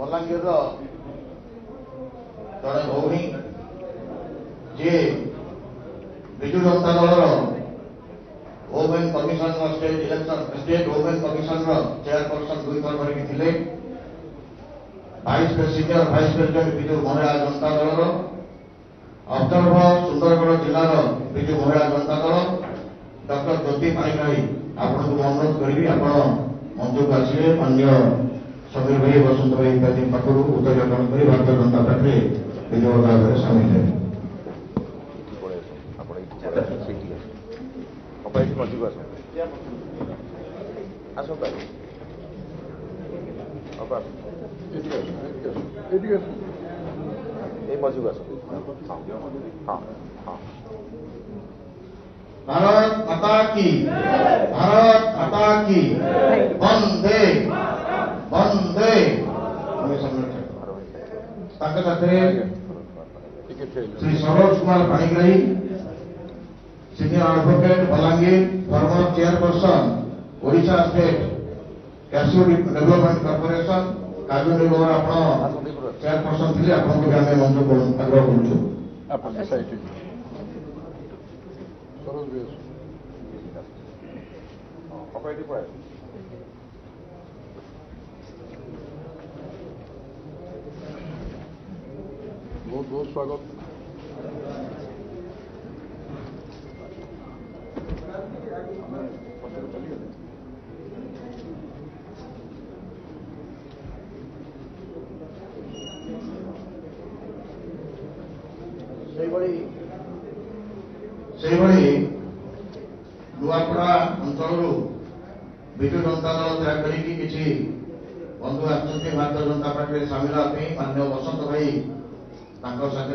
बलांगीर जड़े भौणी जी विजु जनता दल women commission state election state women commission chairperson 2 थर धरिकी सीनियर भाइस प्रेसिडेंट विजु महिला जनता दल ऑब्जर्वर सुंदरगढ़ जिलार विजु महिला जनता दल डॉक्टर ज्योति पाणिग्राही आपको अनुरोध करी मंच को आसिए माननीय समीर भाई बसंत भाई इत्यादि पाखर उत्तर ग्रहण कर भारतीय जनता पार्टी विजय भाव में सामिल है। भारत माता की वंदे वंदे Shri Saroj Kumar Panigrahi senior advocate Balangir former chairperson Odisha state cashew development corporation काजू निगम आप चेयरपर्सन थे आपको भी आम मंच को आग्रह करुचु। बहुत बहुत स्वागत। नुआपड़ा अंचल विजु जनता दल त्याग कर बंधु आसती भारतीय जनता पार्टी सामिल होगा माननीय बसंत भाई साथे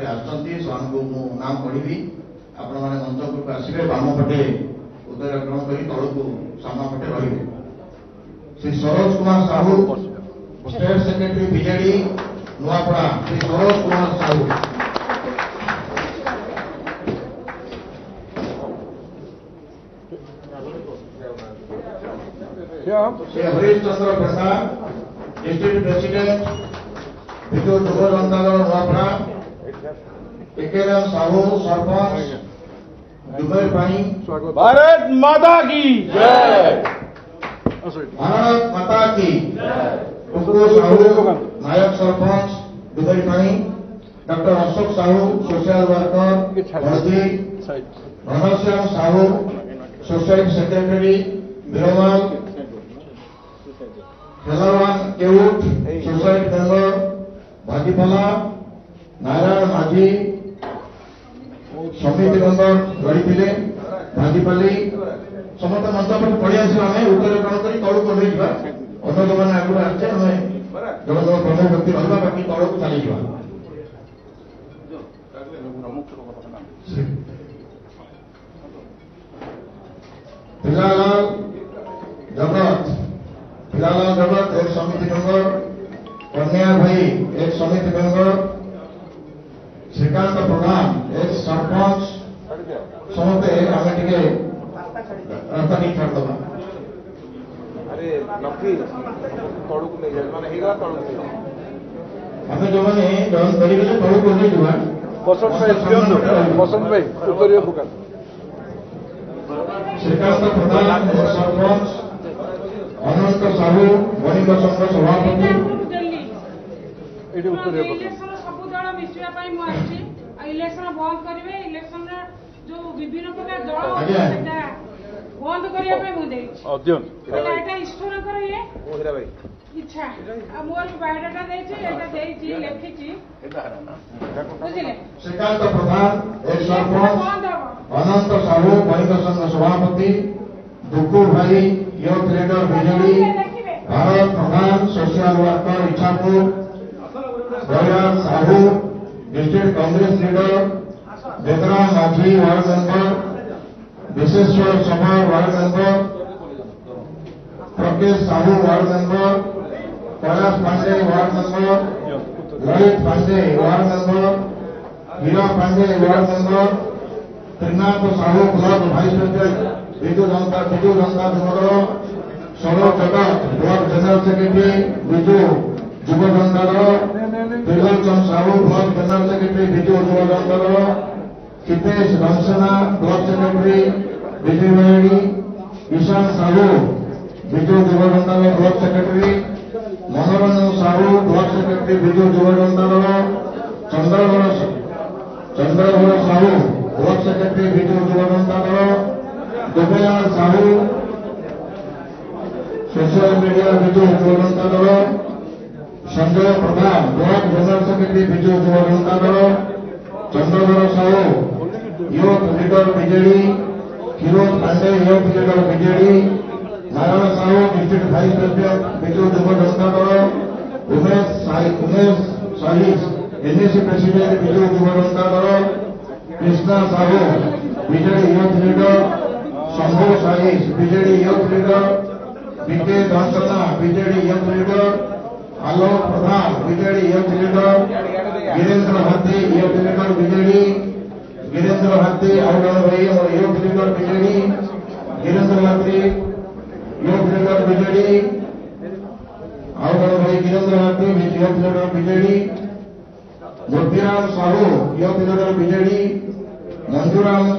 नाम पढ़ी आपण मैंने मंच उपरको आसवे बाम पटे उदय ग्रहण कर तौक सामना पटे रे Shri Saroj Kumar Sahu state secretary BJD Nuapada Shri Saroj Kumar Sahu Shri Harish Chandra Prasad district president Biju Yuva Janata Dal Nuapada Ekeram Sahu sarpanch Dubai पानी भारत माता की जय। भारत माता की कुकू साहू नायक सरपंच दुबई पानी doctor Ashok Sahu social worker Haldi Ghanshyam Sahu society secretary Birmal Khelawan Keut society member Bhajipala Narayan माझी समिति मेंबर गढ़ी भाजीपाली समस्त मंच पर पड़ी आस उत्तर ग्रहण कर तौक ओह्ल अन्य जो मैंने आगे आसे आम जन जन प्रमुख व्यक्ति रहा बाकी तौक चली पिलालाल जगत एक समिति मेंबर कन्या भाई एक समिति मेंबर श्रीकांत प्रधान एक सरपंच समस्ते आम टे रास्ता नहीं छाड़ दबा आम जो मैंने जॉइन करेंगे तौक ओह्ल बसंत भाई उत्तर प्रकार श्रीकांत प्रधान सरपंच अनंत साहू वणिक संघ सभापति इलेक्शन बंद करेंगे इलेक्शन जो विभिन्न प्रकार दल बंद करने इच्छा मोर बायोडाटा लिखी श्रीकांत प्रधान एक सरपंच अनंत साहू वणिक संघ सभापति दुकू भाई youth leader BJD Bharat Pradhan social worker Ichchhapur Dayal Sahu district Congress leader Bedram Majhi ward member Vishweshwar Sabha ward member Prakash Sahu ward member Kailash Pandey ward member Lalit Pandey ward member Hira Pandey ward member Trinath Sahu block vice president Biju Janata Dal Saroj जगत block general secretary Biju Yuva ଜନତାର Trilochan Sahu block general secretary Biju Yuva ଜନତାର Kshitesh Ramsena block secretary Biju Bahini Ishan Sahu Biju Yuva Janata block secretary Manoranjan Sahu block secretary Biju Yuva Janata Chandradhar Sahu block secretary Biju Yuva Janata Dubelal Sahu social media Biju Yuva Janata Dal Sanjay Pradhan block general secretary Biju Yuva Janata Dal Chandradhar Sahu youth leader BJD Firoz Pandey youth leader BJD Narayan Sahu district vice president Biju Yuva Janata Dal Umesh Sahij NAC president Biju Yuva Janata Dal Krishna Sahu BJD youth leader Shambhu Sahij BJD youth leader BK Dansana BJD youth leader Alok Pradhan BJD youth leader Virendra Hathi youth leader BJD Virendra हाथी और भाई youth leader BJD Virendra Hathi youth leader BJD और भाई Virendra Hathi youth leader BJD Motiram Sahu youth leader BJD Manjuram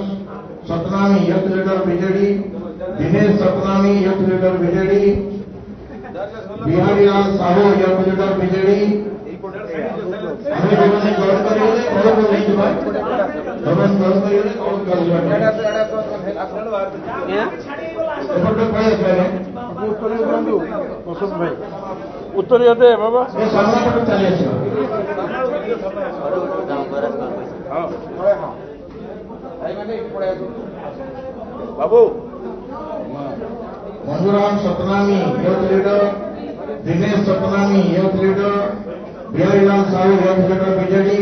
Satnami youth leader BJD Dinesh Satnami youth leader BJD Bihari Lal Sahu youth leader BJD उत्तर दे बाबा बाबू Manjuram Satnami youth leader Dinesh Satnami youth leader Biharilal Sahu youth leader BJD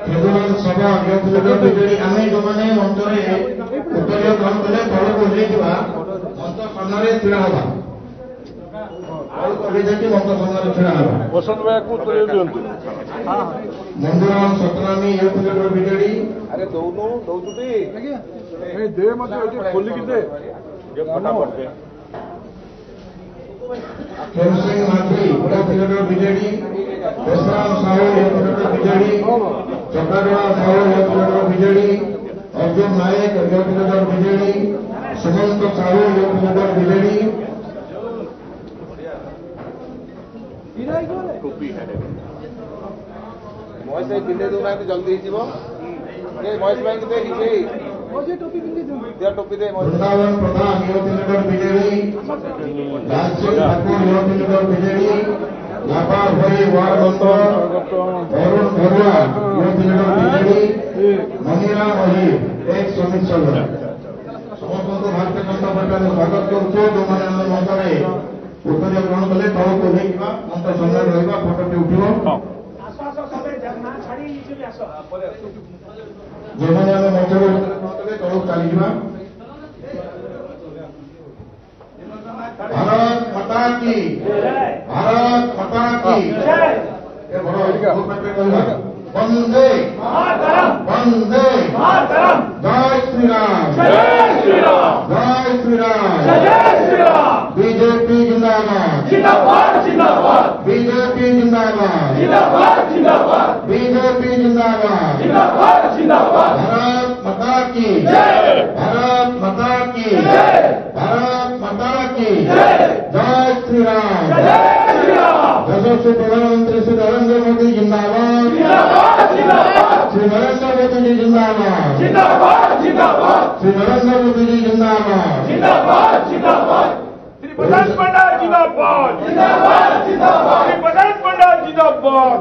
Khedulal Sabha youth leader BJD आम जो मैंने मंच उत्तर ग्रहण कले तौक ओह्लैवा मंच सामने ढड़ा हाँ मंच सामने ढड़ा हाँ वसंत भाई को उत्तर दिंतु मंजूराम सतनामी यूथ लीडर बीजेडी अरे दौनु दौचुटी दे मत खोलिकी दे फटाफट दे Khem Singh Mathi youth leader BJD Besram Sahu youth leader BJD Chakragada Sahu youth leader BJD Arjun Nayak youth leader BJD Sumant Sahu youth leader BJD टोपी है महेश भाई पिंधे दूना जल्दी महेश भाई के टोपी दे Vrindavan Pradhan youth leader BJD Lalsingh Thakur youth leader BJD Lapa भाई ward member Arun Barua youth leader BJD मनीरा मही एक समित सभ्य समस्त भारतीय जनता पार्टी स्वागत करुचे जो मैंने मंचरे उत्तर ग्रहण कले तौक ओह्लैवा मंच सामने रहा फोटोटी उठो जो मैंने मंच कले तौक चली भारत माता की भारत माता की वंदे वंदे जय श्री राम जय श्री राम बीजेपी जिंदाबाद बीजेपी जिंदाबाद बीजेपी जिंदाबाद भारत माता की भारत माता की भारत माता की जय श्री राम यशस्वी प्रधानमंत्री श्री नरेंद्र मोदी जिंदाबाद श्री नरेंद्र मोदी जी जिंदाबाद श्री नरेंद्र मोदी जी जिंदाबाद श्री प्रधान पंडा जिंदाबाद श्री प्रधान पंडा जिंदाबाद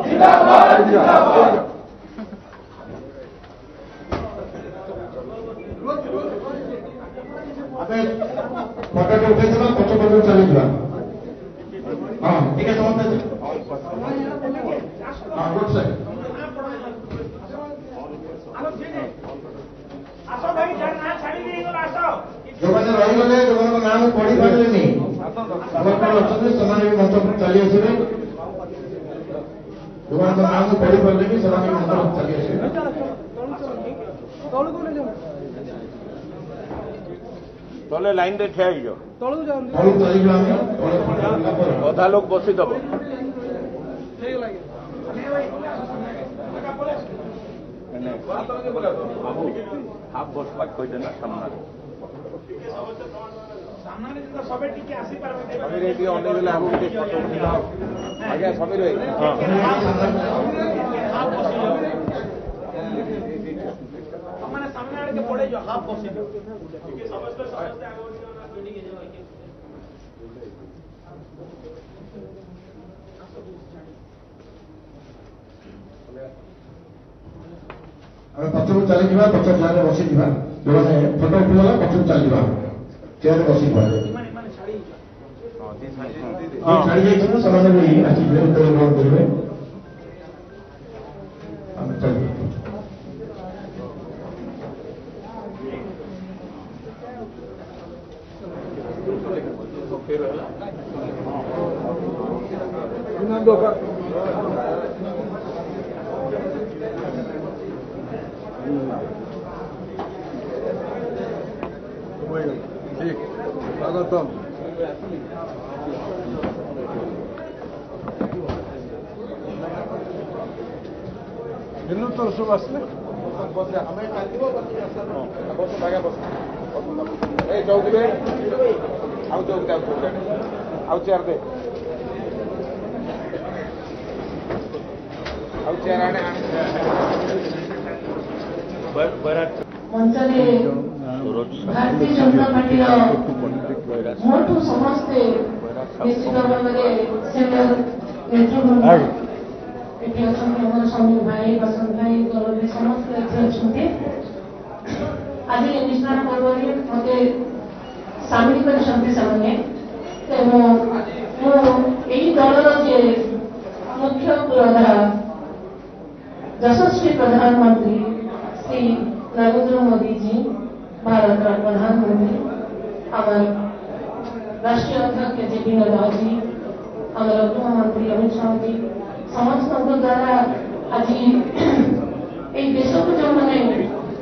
फोटो उठे पच पट चली हाँ ठीक है समझते हाँ गुड साइड जो मैंने रहीगले जो नाम पढ़ी पारे अच्छा से मंच चली आसवे जो नाम पढ़ी पारे मंच चली आसवे तले लाइन दे ठिया चली अधा लोक बसी दब हाफ बसवा कहते ना सामना आज्ञा समीर सामने पड़े जो हाफ बस पचर चली पचर चेयर बसी जो मैंने फोटो उठा पचर चल चेयर बसी छाड़ी भी आसिक ग्रहण करेंगे स्वागतम तो सब आसले चौकी आउ चेयर दे चेयर आने मंचले भारतीय जनता पार्टी मोटू समस्ते निश्चित भाव में सेंटर नेतृवृंद ये अच्छा समीर भाई बसंत भाई दल समस्त अच्छे आज निष्ठान पर्व में मत सामिल कर दलर जे मुख्य यशस्वी प्रधानमंत्री श्री नरेंद्र मोदी जी भारत प्रधानमंत्री आमर राष्ट्रीय अध्यक्ष जेपी नड्डा जी आमर गृहमंत्री अमित शाह जी समस्त द्वारा आज देश को जो मैंने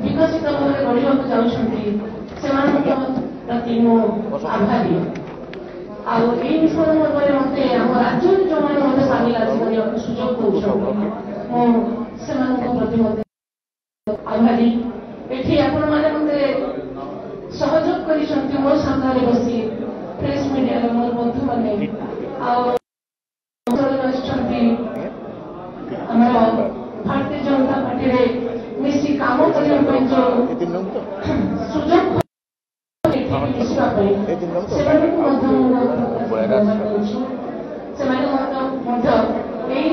विकसित भाव गढ़ा जाऊँगी प्रति आभारी आषय मत आम राज्य जो मैंने सामिल आज सुजोग प्रति आभारी एठी आपण माने मते सहयोग करिसंती मो सामने बसी प्रेस मीडिया रे मोर बंधु माने हमारा भारतीय जनता पार्टी रे मिसी काम करने जो सुजोग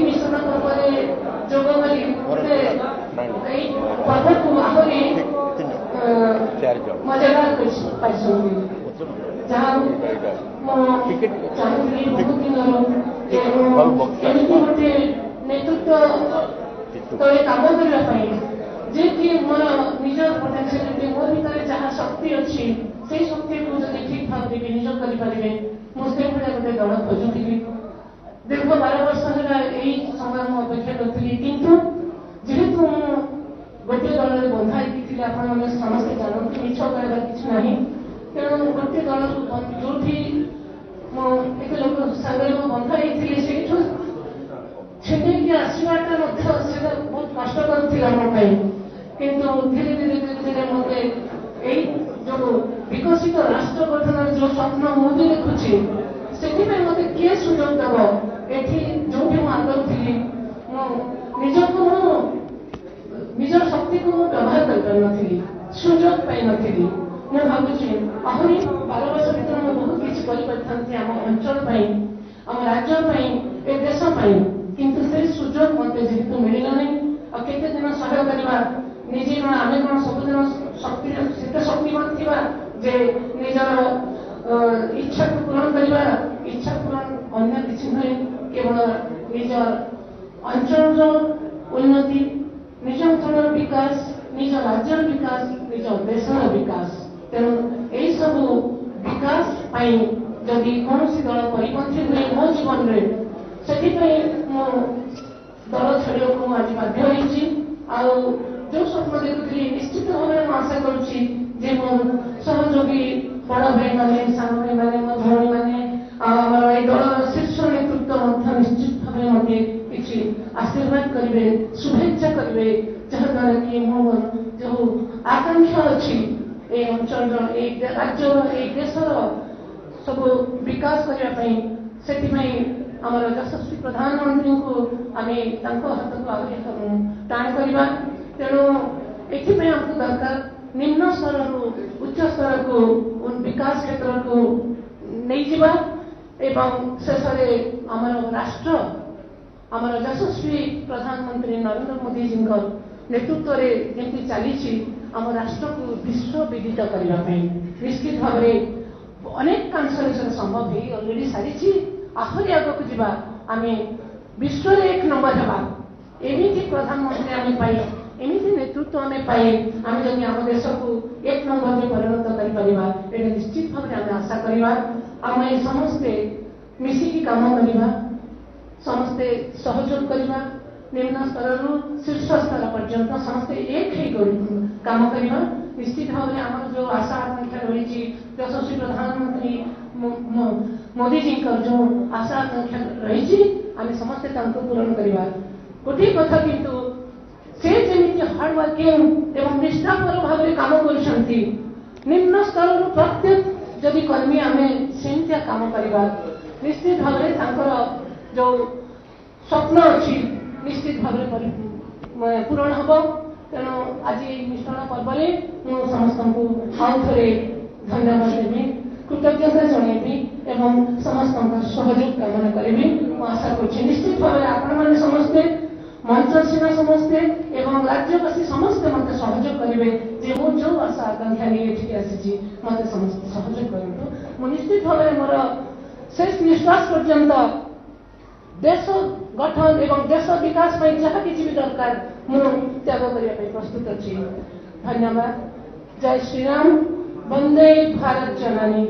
मिशन जोग पर्व को आहरी मजेदार जहाँ चाहूँगी बहुत दिन गोटे नेतृत्व तले कम करने जे कि मोर निज पोटेंशियलिटी मोर भीतर जहाँ शक्ति अच्छी से शक्ति को जब ठीक भाव में विनियोग करें मुझे गोटे दल खोजुली दीर्घ 12 वर्ष है समय मुझे अपेक्षा करी किंतु जेहेतु गोटे दल में बंधाई आपने समस्ते जानते मिछ कहवा कि ना तेणु गोटे दल जो एक लोक सागर बंधाई छेड़े आसवाटा बहुत कष्टकर थी किंतु धीरे धीरे धीरे धीरे मत जो विकसित राष्ट्र गठन जो स्वप्न मुझे देखुची से मत किए सुजोग देव ये जो आगुरी निजक निजर शक्ति को व्यवहार कर सुजोग पाई नी मुझे आहरी 12 वर्ष भर मुझे बहुत किसी कर आम अंचल आम राज्य देश किंतु से सुजोग मत जेहेतु मिलना नहीं केते दिन सहयोग करवा निजे कौन आम कौन सबुदिन शक्ति से शक्तिमान थी जे निजर इच्छा को पूरण करवा इच्छा पूरण अन्य किसी नुहे केवल निजर अंचल उन्नति निज अंचल विकास निज राज्यर विकास निज देशर विकास तेणु यही सब विकास जदि कौन दल परिपंथी हुए मो जीवन में से दल छाड़ा को आज बाध्य जो स्वप्न देखुली निश्चित भाव में आशा करुच्ची मो सहयोगी बड़ भाई मैंने सान भाई मैंने मो भौणी मैंने दल शीर्ष नेतृत्व निश्चित भाव मत आशीर्वाद करेंगे शुभेच्छा करेंगे जहाद्वारा कि मो जो आकांक्षा अच्छी ए अंचल राज्य ए देशर सब विकास करने से आमर यशस्वी प्रधानमंत्री को आम हाथ को आगे टाण करवा तेणु ये आमको दरकार निम्न स्तर उच्च स्तर को विकास क्षेत्र को नहीं जावा एवं शेष आमर राष्ट्र आमर यशस्वी प्रधानमंत्री नरेंद्र मोदी जी नेतृत्व में जमी चली आम राष्ट्र को विश्व विदित करने निश्चित भाव में अनेक कांशरे संभव है अलरेडी सारी आहरी आगक जावा आम विश्व एक नंबर हवा एमती प्रधानमंत्री आम पाई एमती नेतृत्व आम पाए आम जब आम देश को एक नंबर में परिणत कर निश्चित भाव में आम आशा करवा आम समस्ते मिसिकी काम करवा समस्ते सहयोग करवा निम्न स्तर शीर्ष स्तर पर्यंत समस्ते एक काम करवा निश्चित भाव में आम जो आशा आकांक्षा रही यशस्वी प्रधानमंत्री मोदी जी जो आशा आकांक्षा रही आम समस्ते पूरण करवा गोटे कथा किंतु से जमी हार्डवर्किंग एवं निष्ठापर भाव में काम कर निम्न स्तर प्रत्येक जदि कर्मी आम सेमतिया काम करवा निश्चित भाव में जो स्वप्न अच्छी निश्चित भाव में पूरण हम तेणु आज मिश्रण पर्व में समस्त को आउ थे धन्यवाद देवी कृतज्ञता जनइबी एवं समस्त सहयोग कामना करी आशा कर निश्चित भाव में आपण मैंने समस्ते मंचसीना समस्ते एवं राज्यवासी समस्ते मत सहयोग करेंगे जे मो जो आशा आकांक्षा नहीं आसी मत समस्त सहयोग करूँ निश्चित भाव में मोर शेष निश्वास पर्यंत देश गठन एवं देश विकास में जहाँ किसी भी दरकार मु त्याग करने प्रस्तुत अच्छी धन्यवाद जय श्री राम वंदे भारत जननी।